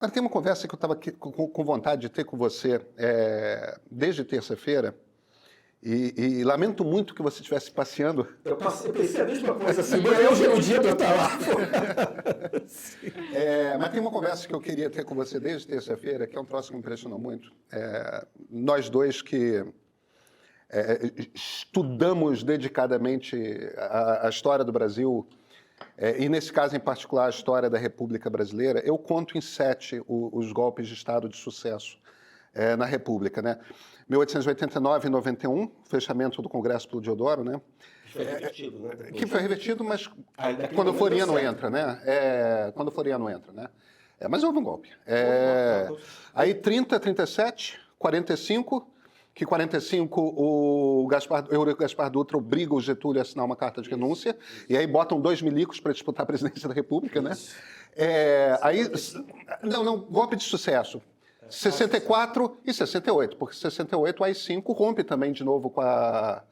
Mas tem uma conversa que eu estava com vontade de ter com você desde terça-feira e lamento muito que você estivesse passeando. Eu pensei a mesma coisa assim, mas hoje é o dia de eu estar lá. Mas tem uma conversa que eu queria ter com você desde terça-feira, que é um troço que me impressionou muito. Nós dois que estudamos dedicadamente a história do Brasil, e nesse caso em particular a história da República Brasileira, eu conto em 7 os golpes de Estado de sucesso na República, né? 1889 e 91, fechamento do Congresso pelo Deodoro, né? Foi revertido, né? Que foi revertido, mas quando Floriano entra, né? Quando Floriano entra, né? Mas houve um golpe. Aí 30, 37, 45, que 45 o Eurico Gaspar Dutra obriga o Getúlio a assinar uma carta de renúncia, e aí botam 2 milicos para disputar a presidência da República, né? Não, golpe de sucesso. 64 e 68, porque 68 o AI-5 rompe também de novo com a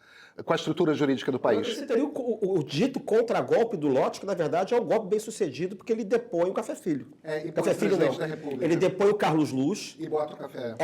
estrutura jurídica do país. Você teria o dito contra-golpe do Lott, que na verdade é um golpe bem sucedido, porque ele depõe o Café Filho. Café Filho não. Ele depõe o Carlos Luz. E bota o Café.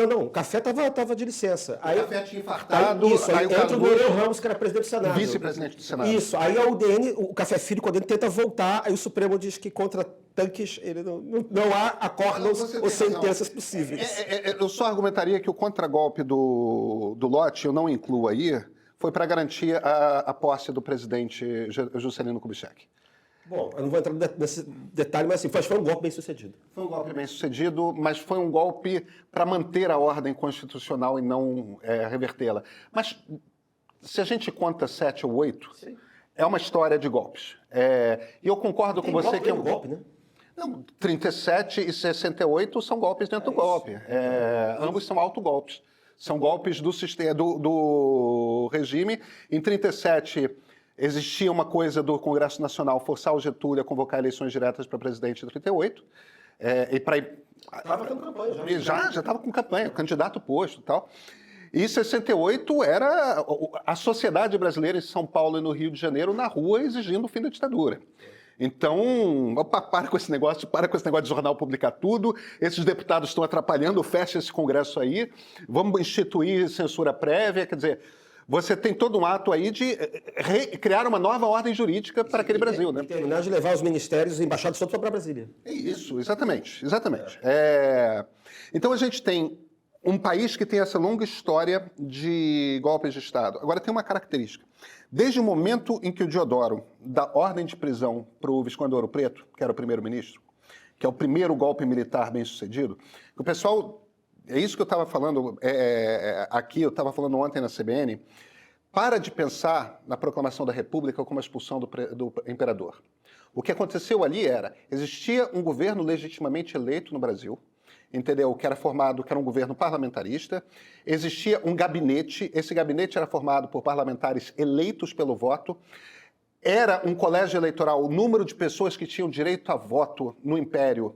Não, o Café estava de licença. Aí, o Café tinha infartado. Aí entra o Noel Ramos, que era presidente do Senado. Vice-presidente do Senado. Isso, aí a UDN, o Café Filho, quando ele tenta voltar, aí o Supremo diz que contra tanques ele não há acordos ou sentenças possíveis. Eu só argumentaria que o contragolpe do Lott, eu não incluo aí, foi para garantir a posse do presidente Juscelino Kubitschek. Bom, eu não vou entrar nesse detalhe, mas assim, foi um golpe bem sucedido. Foi um golpe bem sucedido, mas foi um golpe para manter a ordem constitucional e não revertê-la. Mas se a gente conta 7 ou 8, sim, é uma história de golpes. E eu concordo com você que é um golpe, né? Não, 37 e 68 são golpes dentro do golpe. Ambos são autogolpes. São golpes do sistema, do regime. Em 37, existia uma coisa do Congresso Nacional forçar o Getúlio a convocar eleições diretas para presidente em 38. Estava com campanha já. Já estava com campanha, candidato posto e tal. E 68 era a sociedade brasileira em São Paulo e no Rio de Janeiro na rua exigindo o fim da ditadura. Então, opa, para com esse negócio de jornal publicar tudo, esses deputados estão atrapalhando, fecha esse Congresso aí, vamos instituir censura prévia, quer dizer, você tem todo um ato aí de criar uma nova ordem jurídica para aquele Brasil, né? E terminar de levar os ministérios e embaixadas todos para Brasília. Isso, exatamente. Então a gente tem um país que tem essa longa história de golpes de Estado. Agora tem uma característica. Desde o momento em que o Deodoro dá ordem de prisão para o Visconde Ouro Preto, que era o primeiro-ministro, que é o primeiro golpe militar bem sucedido, o pessoal, é isso que eu estava falando aqui, eu estava falando ontem na CBN, para de pensar na proclamação da República como a expulsão do imperador. O que aconteceu ali existia um governo legitimamente eleito no Brasil, entendeu? Que era um governo parlamentarista, existia um gabinete, esse gabinete era formado por parlamentares eleitos pelo voto, era um colégio eleitoral, o número de pessoas que tinham direito a voto no Império,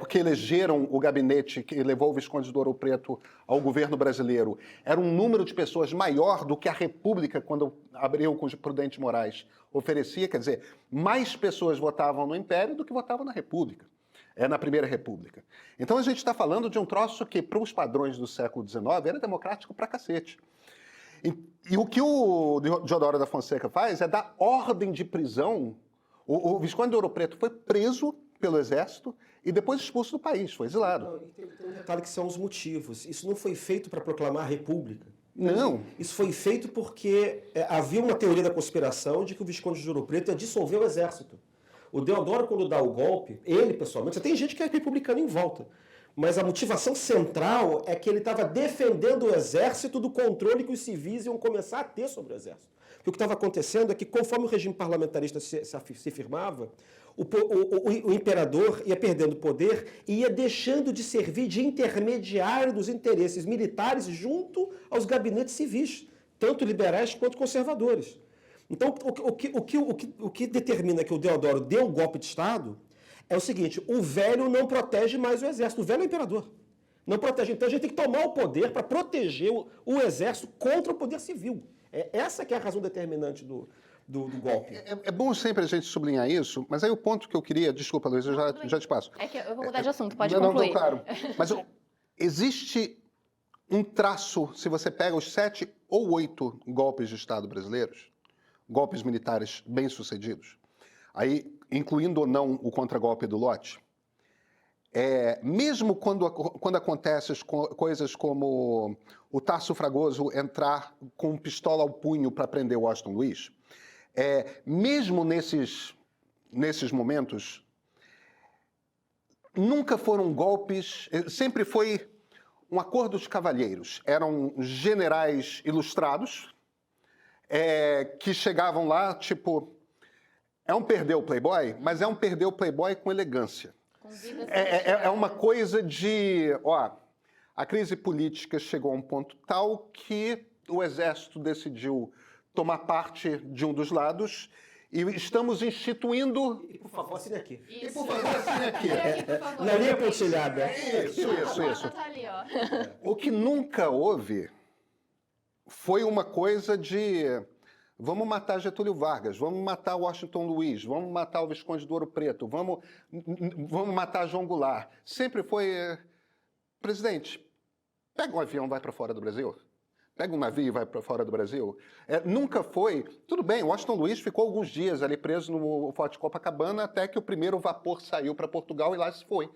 que elegeram o gabinete que levou o Visconde de Ouro Preto ao governo brasileiro, era um número de pessoas maior do que a República, quando abriu com o Prudente Moraes, oferecia, quer dizer, mais pessoas votavam no Império do que votavam na República. Na Primeira República. Então a gente está falando de um troço que, para os padrões do século XIX, era democrático pra cacete. E o que o Deodoro da Fonseca faz é dar ordem de prisão. O Visconde de Ouro Preto foi preso pelo Exército e depois expulso do país, foi exilado. Tem um detalhe que são os motivos. Isso não foi feito para proclamar a República. Não. Isso foi feito porque havia uma teoria da conspiração de que o Visconde de Ouro Preto ia dissolver o Exército. O Deodoro, quando dá o golpe, ele pessoalmente, tem gente que é republicano em volta, mas a motivação central é que ele estava defendendo o Exército do controle que os civis iam começar a ter sobre o Exército. Porque o que estava acontecendo é que, conforme o regime parlamentarista se firmava, o imperador ia perdendo poder e ia deixando de servir de intermediário dos interesses militares junto aos gabinetes civis, tanto liberais quanto conservadores. Então, o que determina que o Deodoro deu um golpe de Estado é o seguinte: o velho não protege mais o Exército, o velho é o imperador. Não protege. Então a gente tem que tomar o poder para proteger o Exército contra o poder civil. Essa que é a razão determinante do golpe. É bom sempre a gente sublinhar isso, mas aí o ponto que eu queria... Desculpa, Luiz, eu já te passo. É que eu vou mudar de assunto, pode Não, concluir. claro. Mas existe um traço, se você pega os 7 ou 8 golpes de Estado brasileiros, golpes militares bem-sucedidos, aí, incluindo ou não o contragolpe do Lott, mesmo quando acontecem coisas como o Tasso Fragoso entrar com pistola ao punho para prender o Washington Luiz, mesmo nesses momentos, nunca foram golpes, sempre foi um acordo de cavalheiros. Eram generais ilustrados que chegavam lá, tipo, é um perdeu playboy, mas é um perdeu playboy com elegância. É uma coisa de, a crise política chegou a um ponto tal que o Exército decidiu tomar parte de um dos lados e estamos instituindo... E, por favor, assine aqui. E, por favor, assine aqui. Na linha pontilhada. Isso. Tá ali, ó. O que nunca houve foi uma coisa de... Vamos matar Getúlio Vargas, vamos matar Washington Luiz, vamos matar o Visconde do Ouro Preto, vamos matar João Goulart. Sempre foi, presidente, pega um avião e vai para fora do Brasil. Pega um navio e vai para fora do Brasil. Nunca foi. Tudo bem, Washington Luiz ficou alguns dias ali preso no Forte Copacabana até que o primeiro vapor saiu para Portugal e lá se foi.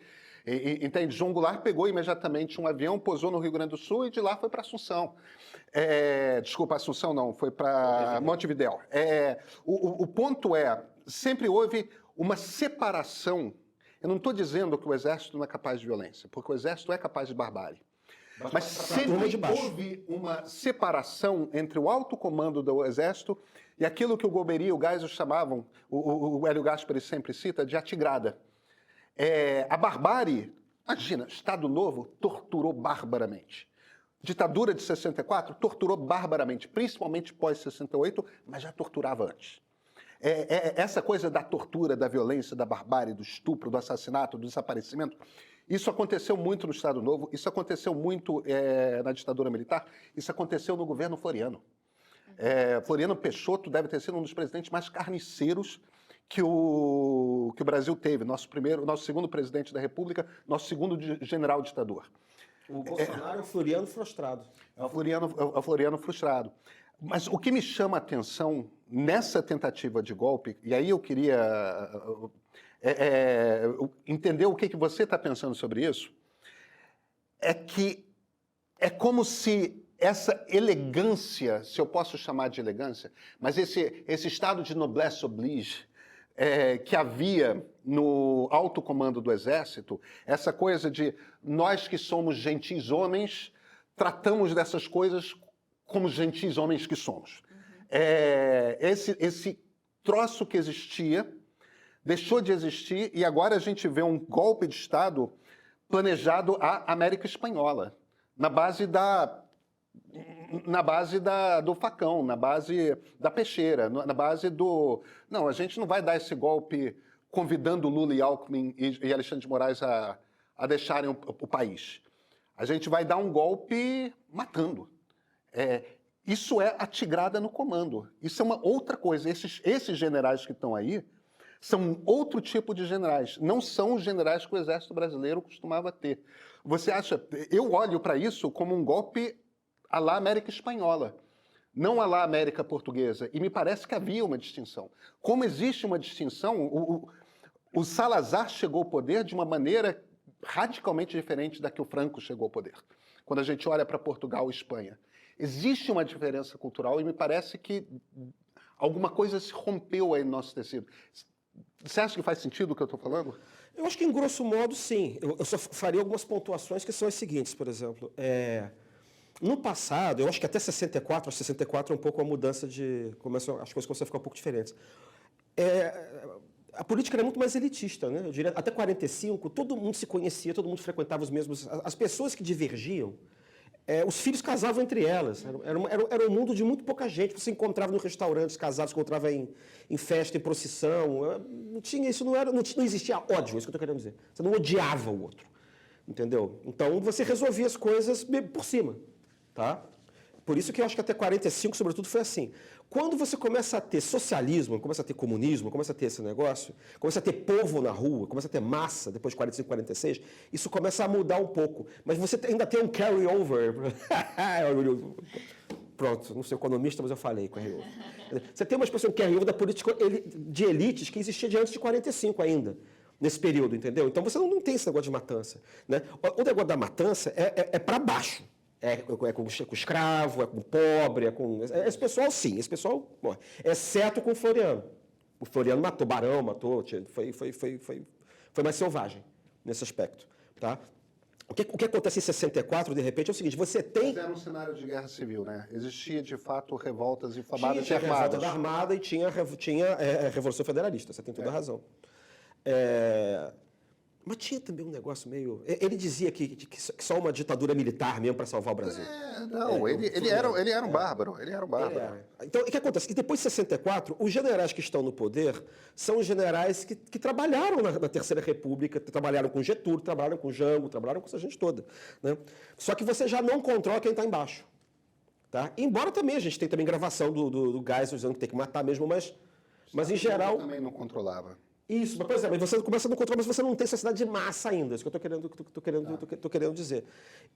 Entende? João Goulart pegou imediatamente um avião, pousou no Rio Grande do Sul e de lá foi para Assunção. Desculpa, Assunção não, foi para Montevidéu. O ponto sempre houve uma separação. Eu não estou dizendo que o Exército não é capaz de violência, porque o Exército é capaz de barbárie. Mas sempre houve uma separação entre o alto comando do Exército e aquilo que o Golbery e o Geisel chamavam, o Hélio Gaspari sempre cita, de atigrada. A barbárie, imagina, Estado Novo torturou barbaramente. Ditadura de 64 torturou barbaramente, principalmente pós-68, mas já torturava antes. Essa coisa da tortura, da violência, da barbárie, do estupro, do assassinato, do desaparecimento, isso aconteceu muito no Estado Novo, isso aconteceu muito na ditadura militar, isso aconteceu no governo Floriano. Floriano Peixoto deve ter sido um dos presidentes mais carniceiros que o Brasil teve, nosso segundo presidente da República, nosso segundo general ditador. O Bolsonaro é o Floriano frustrado. É o Floriano frustrado. Mas o que me chama a atenção nessa tentativa de golpe, e aí eu queria entender o que você está pensando sobre isso, é que é como se essa elegância, se eu posso chamar de elegância, mas esse estado de noblesse oblige que havia no alto comando do Exército, essa coisa de nós que somos gentis homens, tratamos dessas coisas como gentis homens que somos. Esse troço que existia deixou de existir e agora a gente vê um golpe de Estado planejado à América Espanhola, na base do facão, na base da peixeira, na base do... Não, a gente não vai dar esse golpe convidando Lula e Alckmin e Alexandre de Moraes a deixarem o país. A gente vai dar um golpe matando. Isso é a tigrada no comando. Isso é uma outra coisa. Esses generais que estão aí são outro tipo de generais. Não são os generais que o Exército Brasileiro costumava ter. Você acha... Eu olho para isso como um golpe à la América Espanhola, não à la América Portuguesa. E me parece que havia uma distinção. Como existe uma distinção, o Salazar chegou ao poder de uma maneira radicalmente diferente da que o Franco chegou ao poder. Quando a gente olha para Portugal e Espanha. Existe uma diferença cultural e me parece que alguma coisa se rompeu aí no nosso tecido. Você acha que faz sentido o que eu estou falando? Eu acho que, em grosso modo, sim. Eu só faria algumas pontuações que são as seguintes, por exemplo. No passado, eu acho que até 64 é um pouco a mudança de... as coisas começam a ficar um pouco diferentes. A política era muito mais elitista, né? Eu diria, até 45, todo mundo se conhecia, todo mundo frequentava os mesmos... As pessoas que divergiam, os filhos casavam entre elas. Era um mundo de muito pouca gente. Você encontrava no restaurante, casados, se encontrava em festa, em procissão. Não tinha isso, não existia ódio, é isso que eu estou querendo dizer. Você não odiava o outro, entendeu? Então, você resolvia as coisas por cima, tá? Por isso que eu acho que até 45, sobretudo, foi assim. Quando você começa a ter socialismo, começa a ter comunismo, começa a ter esse negócio, começa a ter povo na rua, começa a ter massa, depois de 45, 46, isso começa a mudar um pouco. Mas você ainda tem um carry-over. Pronto, não sou economista, mas eu falei carry-over. Você tem uma expressão carry-over da política de elites que existia de antes de 45 ainda. Nesse período, entendeu? Então você não tem esse negócio de matança. Né? O negócio da matança é para baixo. É com escravo, é com pobre, é com... Esse pessoal, sim. Esse pessoal, bom, exceto com o Floriano. O Floriano matou Barão, matou... Foi mais selvagem nesse aspecto. Tá? O que acontece em 64, de repente, é o seguinte, você tem... Mas era um cenário de guerra civil, né? Existia, de fato, revoltas inflamadas Tinha e armadas. revolta da Armada e tinha Revolução Federalista, você tem toda a razão. Mas tinha também um negócio meio... Ele dizia que só uma ditadura militar mesmo para salvar o Brasil. Ele era um bárbaro. Ele era um bárbaro. Então, o que acontece? Que depois de 64, os generais que estão no poder são os generais que trabalharam na Terceira República, trabalharam com Getúlio, trabalharam com Jango, trabalharam com essa gente toda. Né? Só que você já não controla quem está embaixo. Tá? Embora também a gente tenha também gravação do Geisel dizendo que tem que matar mesmo, mas em geral... também não controlava. Isso, mas, por exemplo, você começa no controle, mas você não tem sociedade de massa ainda, é isso que eu estou querendo dizer.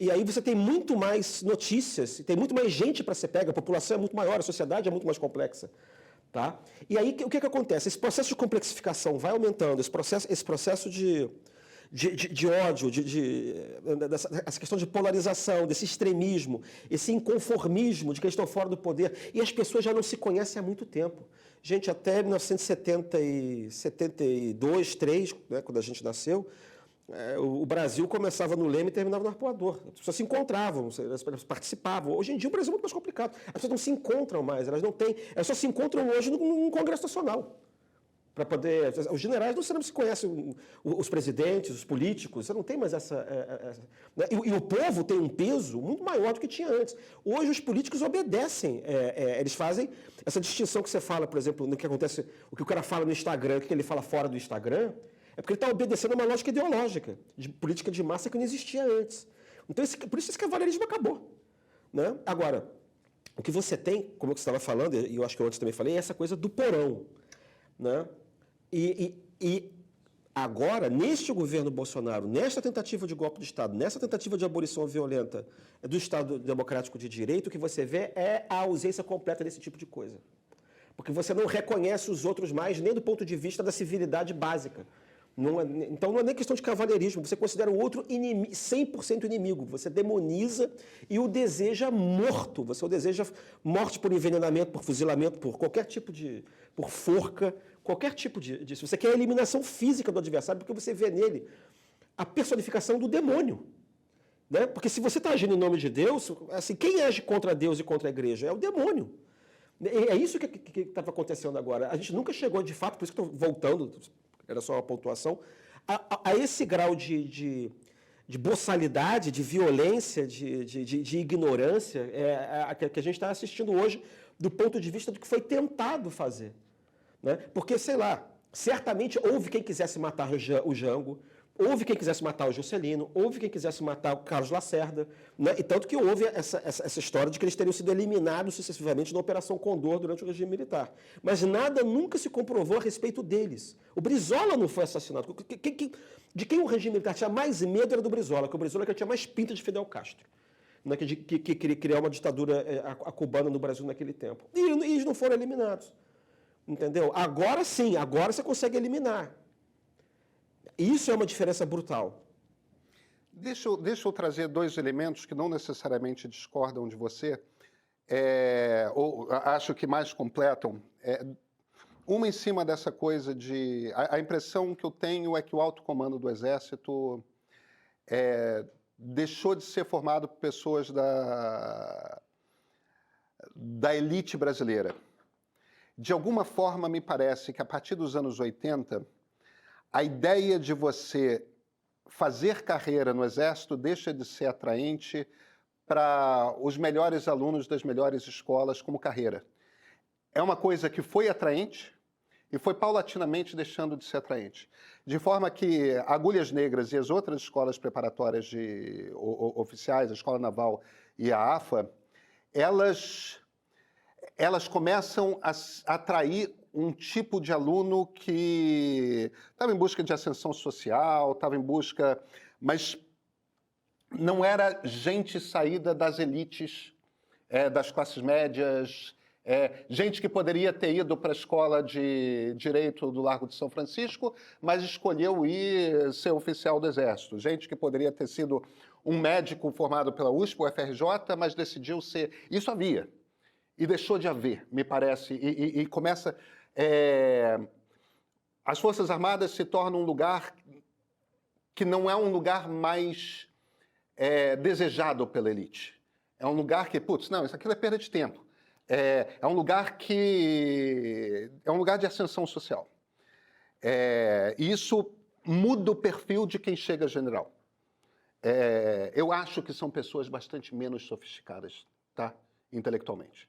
E aí você tem muito mais notícias, tem muito mais gente para ser pega, a população é muito maior, a sociedade é muito mais complexa. Tá? E aí o que acontece? Esse processo de complexificação vai aumentando, esse processo de ódio, essa questão de polarização, desse extremismo, esse inconformismo de que eles estão fora do poder, e as pessoas já não se conhecem há muito tempo. Gente, até 1972, 3, né, quando a gente nasceu, o Brasil começava no Leme e terminava no Arpoador. As pessoas se encontravam, elas participavam. Hoje em dia o Brasil é muito mais complicado. As pessoas não se encontram mais, elas só se encontram hoje num Congresso Nacional. Para poder... Os generais não se conhecem, os presidentes, os políticos, você não tem mais essa... né? E o povo tem um peso muito maior do que tinha antes. Hoje os políticos obedecem, eles fazem essa distinção que você fala, por exemplo, no que acontece, o que o cara fala no Instagram, o que ele fala fora do Instagram, é porque ele está obedecendo a uma lógica ideológica, de política de massa que não existia antes. Então, por isso esse cavaleirismo acabou. Né? Agora, o que você tem, como você estava falando, e eu acho que eu antes também falei, é essa coisa do porão. Né? E agora, neste governo Bolsonaro, nesta tentativa de golpe de Estado, nessa tentativa de abolição violenta do Estado Democrático de Direito, o que você vê é a ausência completa desse tipo de coisa. Porque você não reconhece os outros mais, nem do ponto de vista da civilidade básica. Então não é nem questão de cavalheirismo, você considera o outro 100% inimigo, você demoniza e o deseja morto, você o deseja morte por envenenamento, por fuzilamento, por qualquer tipo por forca, qualquer tipo disso. Você quer a eliminação física do adversário porque você vê nele a personificação do demônio. Né? Porque se você está agindo em nome de Deus, assim, quem age contra Deus e contra a igreja? É o demônio. É isso que estava acontecendo agora. A gente nunca chegou, de fato, por isso que estou voltando, era só uma pontuação, a esse grau de boçalidade, de violência, de ignorância que a gente está assistindo hoje do ponto de vista do que foi tentado fazer. Né? Porque, sei lá, certamente houve quem quisesse matar o Jango, houve quem quisesse matar o Juscelino, houve quem quisesse matar o Carlos Lacerda, né? E tanto que houve essa história de que eles teriam sido eliminados sucessivamente na Operação Condor durante o regime militar. Mas nada nunca se comprovou a respeito deles. O Brizola não foi assassinado. De quem o regime militar tinha mais medo era do Brizola, porque o Brizola tinha mais pinta de Fidel Castro, né? Que queria criar uma ditadura cubana no Brasil naquele tempo. E eles não foram eliminados. Entendeu? Agora sim, agora você consegue eliminar. Isso é uma diferença brutal. Deixa eu trazer dois elementos que não necessariamente discordam de você, ou acho que mais completam. Uma em cima dessa coisa de... A impressão que eu tenho é que o alto comando do Exército deixou de ser formado por pessoas da elite brasileira. De alguma forma, me parece que a partir dos anos 80... a ideia de você fazer carreira no Exército deixa de ser atraente para os melhores alunos das melhores escolas como carreira. É uma coisa que foi atraente e foi paulatinamente deixando de ser atraente. De forma que Agulhas Negras e as outras escolas preparatórias oficiais, a Escola Naval e a AFA, elas começam a atrair um tipo de aluno que estava em busca de ascensão social, estava em busca, mas não era gente saída das elites, das classes médias, gente que poderia ter ido para a escola de Direito do Largo de São Francisco, mas escolheu ir ser oficial do Exército. Gente que poderia ter sido um médico formado pela USP ou FRJ, mas decidiu ser... Isso havia. E deixou de haver, me parece. E começa... As Forças Armadas se tornam um lugar que não é um lugar mais desejado pela elite. É um lugar que, putz, não, isso aqui é perda de tempo. É um lugar que... É um lugar de ascensão social. E isso muda o perfil de quem chega a general. Eu acho que são pessoas bastante menos sofisticadas, tá? Intelectualmente.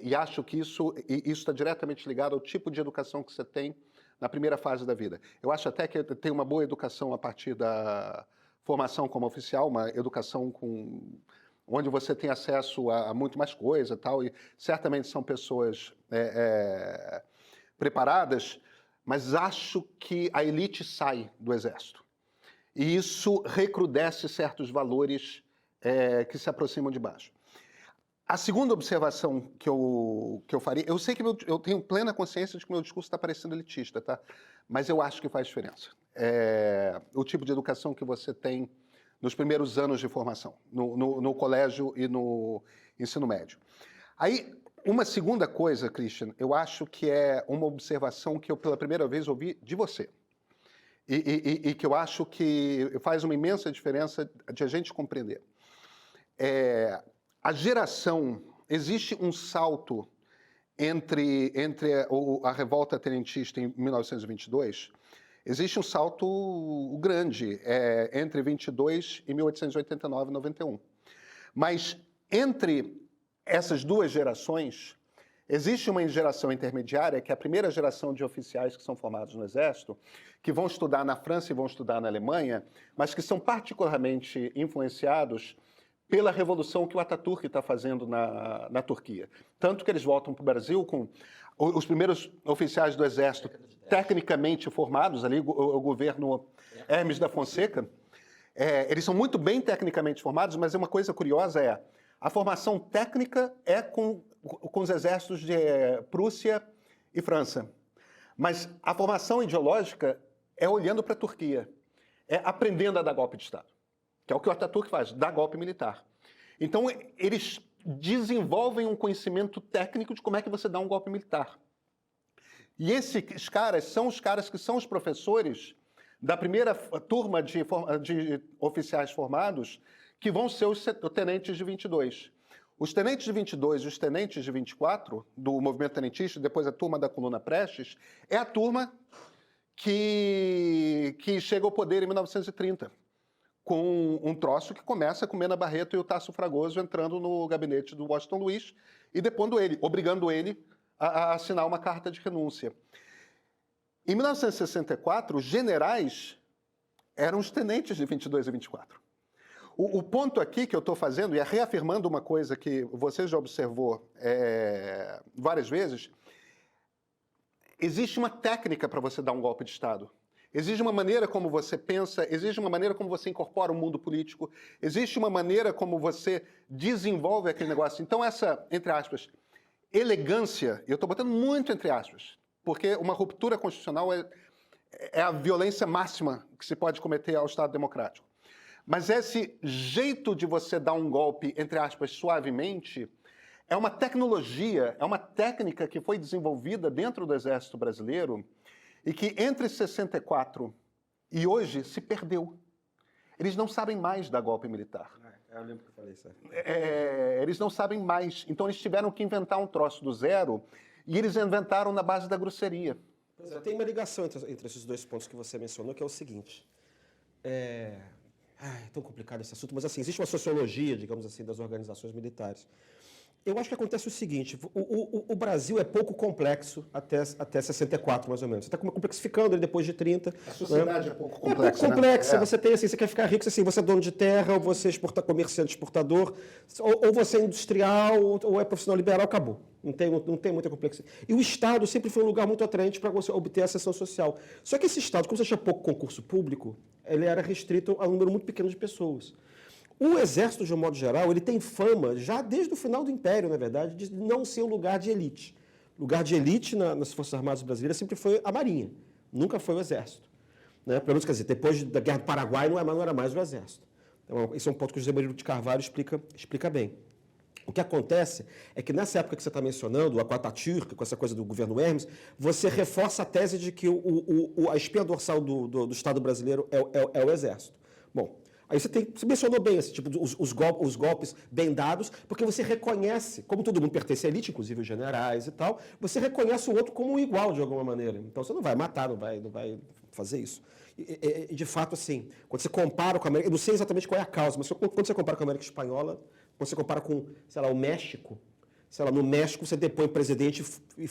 E acho que isso está diretamente ligado ao tipo de educação que você tem na primeira fase da vida. Eu acho até que tem uma boa educação a partir da formação como oficial, uma educação onde você tem acesso a muito mais coisa, tal, e certamente são pessoas preparadas, mas acho que a elite sai do Exército. E isso recrudesce certos valores que se aproximam de baixo. A segunda observação que eu faria... Eu sei que eu tenho plena consciência de que o meu discurso está parecendo elitista, tá? Mas eu acho que faz diferença. O tipo de educação que você tem nos primeiros anos de formação, no colégio e no ensino médio. Aí, uma segunda coisa, Christian, eu acho que é uma observação que eu pela primeira vez ouvi de você. E que eu acho que faz uma imensa diferença de a gente compreender. A geração... Existe um salto entre a revolta tenentista em 1922, existe um salto grande entre 22 e 1889 e 91. Mas entre essas duas gerações, existe uma geração intermediária, que é a primeira geração de oficiais que são formados no Exército, que vão estudar na França e vão estudar na Alemanha, mas que são particularmente influenciados pela revolução que o Atatürk está fazendo na Turquia. Tanto que eles voltam para o Brasil com os primeiros oficiais do Exército tecnicamente formados, ali, o governo Hermes da Fonseca, eles são muito bem tecnicamente formados, mas uma coisa curiosa a formação técnica é com os exércitos de Prússia e França. Mas a formação ideológica é olhando para a Turquia, é aprendendo a dar golpe de Estado, que é o que o Atatürk faz, dá golpe militar. Então, eles desenvolvem um conhecimento técnico de como é que você dá um golpe militar. E esses caras são os caras que são os professores da primeira turma de oficiais formados, que vão ser os tenentes de 22. Os tenentes de 22 e os tenentes de 24, do movimento tenentista, depois a turma da coluna Prestes, é a turma que chega ao poder em 1930, com um troço que começa com Mena Barreto e o Tasso Fragoso entrando no gabinete do Washington Luiz e depondo ele, obrigando ele a assinar uma carta de renúncia. Em 1964, os generais eram os tenentes de 22 e 24. O ponto aqui que eu estou fazendo, e é reafirmando uma coisa que você já observou várias vezes, existe uma técnica para você dar um golpe de Estado. Existe uma maneira como você pensa, existe uma maneira como você incorpora o mundo político, existe uma maneira como você desenvolve aquele negócio. Então essa, entre aspas, elegância, eu estou botando muito entre aspas, porque uma ruptura constitucional é a violência máxima que se pode cometer ao Estado democrático. Mas esse jeito de você dar um golpe, entre aspas, suavemente, é uma tecnologia, é uma técnica que foi desenvolvida dentro do Exército Brasileiro e que entre 64 e hoje se perdeu. Eles não sabem mais dar golpe militar. Eu lembro que eu falei isso. Eles não sabem mais. Então eles tiveram que inventar um troço do zero e eles inventaram na base da grosseria. Pois é, tem uma ligação entre esses dois pontos que você mencionou, que é o seguinte. É tão complicado esse assunto, mas assim, existe uma sociologia, digamos assim, das organizações militares. Eu acho que acontece o seguinte, o Brasil é pouco complexo até 64, mais ou menos. Você está complexificando ele depois de 30. A sociedade é pouco É pouco complexa, complexa. né? Você tem assim, você quer ficar rico, assim, você é dono de terra, ou você é comerciante exportador, ou você é industrial, ou é profissional liberal, acabou. Não tem muita complexidade. E o Estado sempre foi um lugar muito atraente para você obter ascensão social. Só que esse Estado, como você tinha pouco concurso público, ele era restrito a um número muito pequeno de pessoas. O Exército, de um modo geral, ele tem fama, já desde o final do Império, na verdade, de não ser um lugar de elite. Lugar de elite nas Forças Armadas Brasileiras sempre foi a Marinha, nunca foi o Exército. Né? Pelo menos, quer dizer, depois da Guerra do Paraguai não era mais o Exército. Então, esse é um ponto que o José Murilo de Carvalho explica bem. O que acontece é que nessa época que você está mencionando, com a Atatürk, com essa coisa do governo Hermes, você reforça a tese de que a espinha dorsal do Estado brasileiro é o Exército. Bom, aí você mencionou bem esse tipo os golpes bem dados, porque você reconhece, como todo mundo pertence à elite, inclusive os generais e tal, você reconhece o outro como um igual de alguma maneira. Então você não vai matar, não vai fazer isso. E de fato, assim, quando você compara com a América, eu não sei exatamente qual é a causa, mas quando você compara com a América Espanhola, quando você compara com, sei lá, o México, sei lá, no México você depõe o presidente e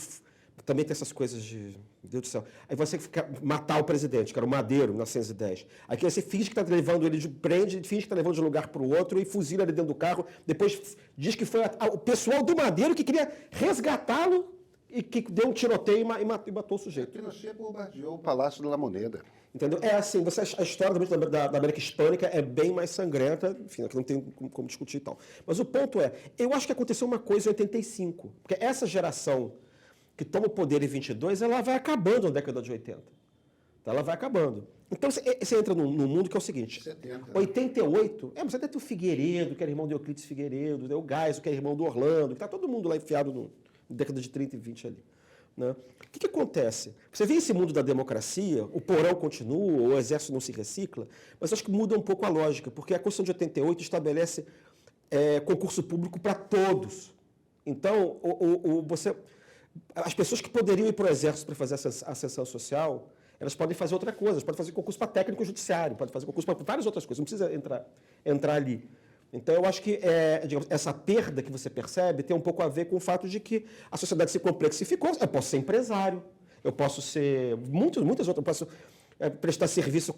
também tem essas coisas de... Deus do céu. Aí você fica matar o presidente, que era o Madero, em 1910. Aí você finge que está levando ele prende, finge que está levando de um lugar para o outro e fuzila ele dentro do carro. Depois diz que foi o pessoal do Madero que queria resgatá-lo e que deu um tiroteio e matou o sujeito. Pinochet bombardeou o Palácio de La Moneda. Entendeu? É assim, a história da América Hispânica é bem mais sangrenta, enfim, aqui não tem como discutir e tal. Mas o ponto é, eu acho que aconteceu uma coisa em 85, porque essa geração que toma o poder em 22, ela vai acabando na década de 80. Então, ela vai acabando. Então, você entra num mundo que é o seguinte, 70. 88, você até tem o Figueiredo, que era irmão de Euclides Figueiredo, o Geisel, que é irmão do Orlando, que está todo mundo lá enfiado na década de 30 e 20 ali. Né? O que acontece? Você vê esse mundo da democracia, o porão continua, o exército não se recicla, mas acho que muda um pouco a lógica, porque a Constituição de 88 estabelece concurso público para todos. Então, as pessoas que poderiam ir para o exército para fazer essa ascensão social, elas podem fazer outra coisa, elas podem fazer concurso para técnico judiciário, podem fazer concurso para várias outras coisas, não precisa entrar ali. Então, eu acho que digamos, essa perda que você percebe tem um pouco a ver com o fato de que a sociedade se complexificou. Eu posso ser empresário, eu posso ser muitas outras, eu posso prestar serviço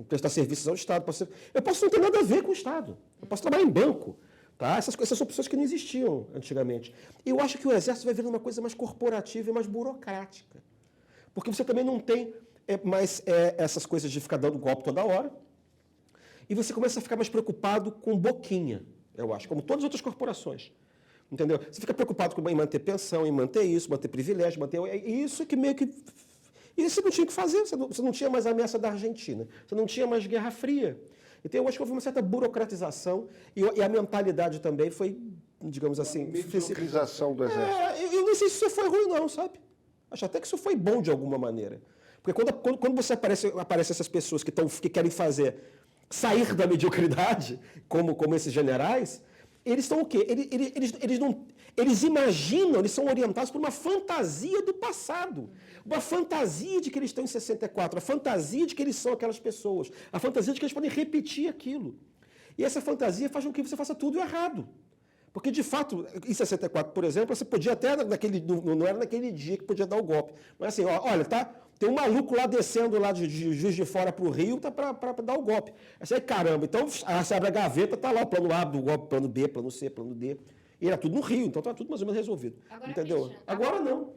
prestar serviços ao Estado, eu posso não ter nada a ver com o Estado, eu posso trabalhar em banco. Tá? Essas são pessoas que não existiam antigamente. Eu acho que o Exército vai virando uma coisa mais corporativa e mais burocrática. Porque você também não tem mais essas coisas de ficar dando golpe toda hora. E você começa a ficar mais preocupado com boquinha, eu acho, como todas as outras corporações. Entendeu? Você fica preocupado em manter pensão, em manter isso, manter privilégio, manter... Isso que meio que... E você não tinha o que fazer, você não tinha mais a ameaça da Argentina, você não tinha mais Guerra Fria. Então, eu acho que houve uma certa burocratização e a mentalidade também foi, digamos assim... Mediocrização do exército. Eu não sei se isso foi ruim, não, sabe? Acho até que isso foi bom de alguma maneira. Porque quando você aparece essas pessoas que querem sair da mediocridade, como esses generais, eles estão o quê? Eles imaginam, eles são orientados por uma fantasia do passado. Uma fantasia de que eles estão em 64, a fantasia de que eles são aquelas pessoas, a fantasia de que eles podem repetir aquilo. E essa fantasia faz com que você faça tudo errado. Porque, de fato, em 64, por exemplo, você podia até, não era naquele dia que podia dar o golpe. Mas assim, olha, tem um maluco lá descendo lá de Juiz de Fora para o Rio para dar o golpe. Aí, caramba, então você abre a gaveta, está lá o plano A do golpe, plano B, plano C, plano D. E era tudo no Rio, então está tudo mais ou menos resolvido. Agora, entendeu? Christian, Agora não.